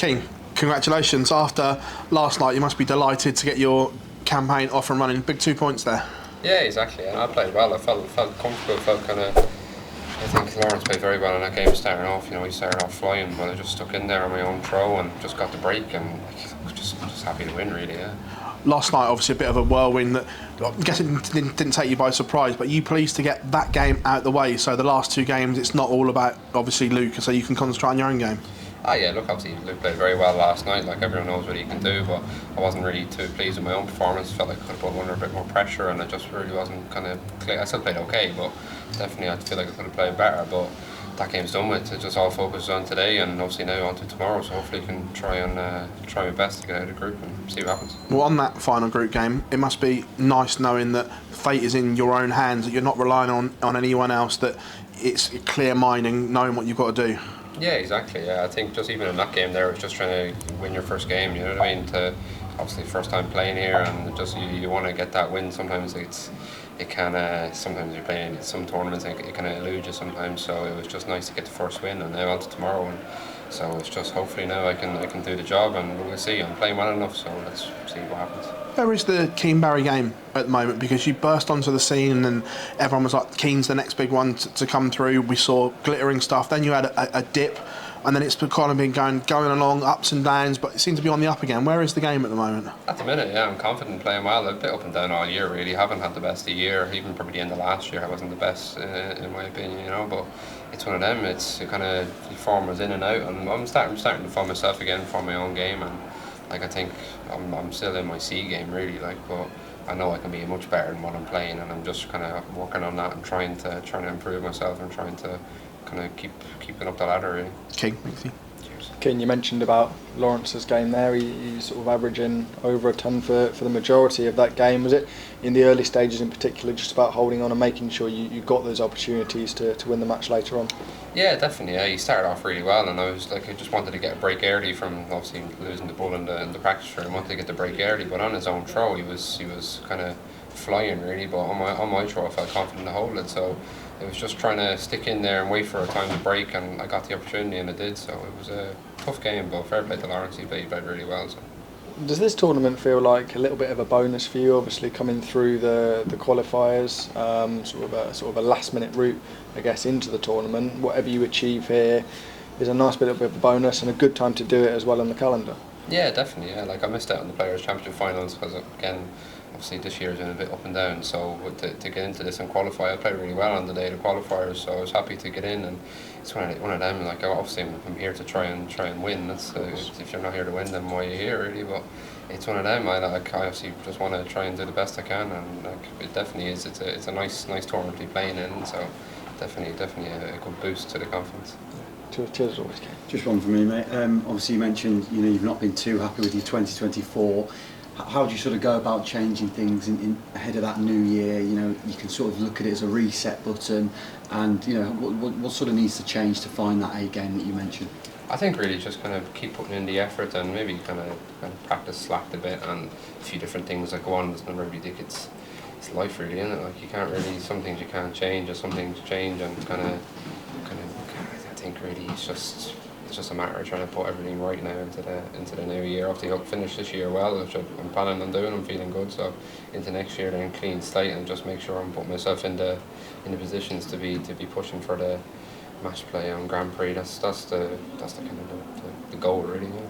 Keane, congratulations. After last night, you must be delighted to get your campaign off and running. Big 2 points there. Yeah, exactly. And I played well. I felt comfortable. Felt kind of. I think Lawrence played very well in that game starting off. He started off flying, but I just stuck in there on my own throw and just got the break, and just happy to win, really. Yeah. Last night, obviously, a bit of a whirlwind that I'm guessing didn't take you by surprise, but you pleased to get that game out the way. So the last two games, it's not all about obviously Luke, so you can concentrate on your own game. Yeah, look, obviously Luke played very well last night, like everyone knows what he can do, but I wasn't really too pleased with my own performance. Felt like I could have put under a bit more pressure, and it just really wasn't kind of clear. I still played okay, but definitely I feel like I could have played better, but that game's done with. It's just all focused on today and obviously now on to tomorrow, so hopefully I can try my best to get out of the group and see what happens. Well, on that final group game, it must be nice knowing that fate is in your own hands, that you're not relying on anyone else, that it's clear minding, knowing what you've got to do. Yeah, exactly. Yeah, I think just even in that game there, it was just trying to win your first game. You know what I mean? To obviously first time playing here, and just you want to get that win. Sometimes it can sometimes you're playing some tournaments and it can elude you sometimes. So it was just nice to get the first win, and now on to tomorrow. And so it's just hopefully now I can do the job, and we'll see. I'm playing well enough, so let's see what happens. Where is the Keane Barry game at the moment? Because you burst onto the scene and everyone was like, Keane's the next big one to come through. We saw glittering stuff. Then you had a dip, and then it's kind of been going along, ups and downs, but it seems to be on the up again. Where is the game at the moment? At the minute, yeah, I'm confident playing well. A bit up and down all year, really. Haven't had the best of the year. Even probably the end of last year, I wasn't the best, in my opinion, but it's one of them. It's kind of form was in and out, and I'm starting to find myself again for my own game, and I think I'm still in my C game, really, but I know I can be much better than what I'm playing, and I'm just kind of working on that and trying to improve myself and trying to kind of keeping up the ladder, really. King, thank you. Cheers. Keane, you mentioned about Lawrence's game there. He's sort of averaging over a ton for the majority of that game. Was it in the early stages in particular just about holding on and making sure you got those opportunities to win the match later on? Yeah, definitely. Yeah, he started off really well, and I just wanted to get a break early from obviously losing the ball in the practice room. I wanted to get the break early, but on his own throw, he was kind of flying really. But on my throw, I felt confident to hold it. So it was just trying to stick in there and wait for a time to break, and I got the opportunity, and I did. So it was a tough game, but fair play to Lawrence. He played really well. So. Does this tournament feel like a little bit of a bonus for you? Obviously, coming through the qualifiers, sort of a last minute route, I guess, into the tournament. Whatever you achieve here is a nice bit of a bonus and a good time to do it as well on the calendar. Yeah, definitely. Yeah, I missed out on the Players' Championship finals because again, obviously this year's been a bit up and down. So to get into this and qualify, I played really well on the day of the qualifiers. So I was happy to get in, and it's one of them. Obviously I'm here to try and win. That's if you're not here to win, then why are you here, really? But it's one of them. I obviously just want to try and do the best I can, and it definitely is. It's a nice tournament to be playing in. So definitely a good boost to the confidence. Cheers, always. Just one for me, mate. Obviously, you mentioned you've not been too happy with your 2024. How do you sort of go about changing things in ahead of that new year? You can sort of look at it as a reset button, and what sort of needs to change to find that A game that you mentioned? I think really just kind of keep putting in the effort and maybe kind of practice slacked a bit and a few different things that go on. There's never really it's life really, isn't it? You can't really, some things you can't change or some things change, and I think really it's just a matter of trying to put everything right now into the new year. Obviously, I'll finish this year well, which I'm planning on doing. I'm feeling good, so into next year then clean slate and just make sure I'm putting myself in the positions to be pushing for the match play on Grand Prix. That's the kind of the goal really. Yeah.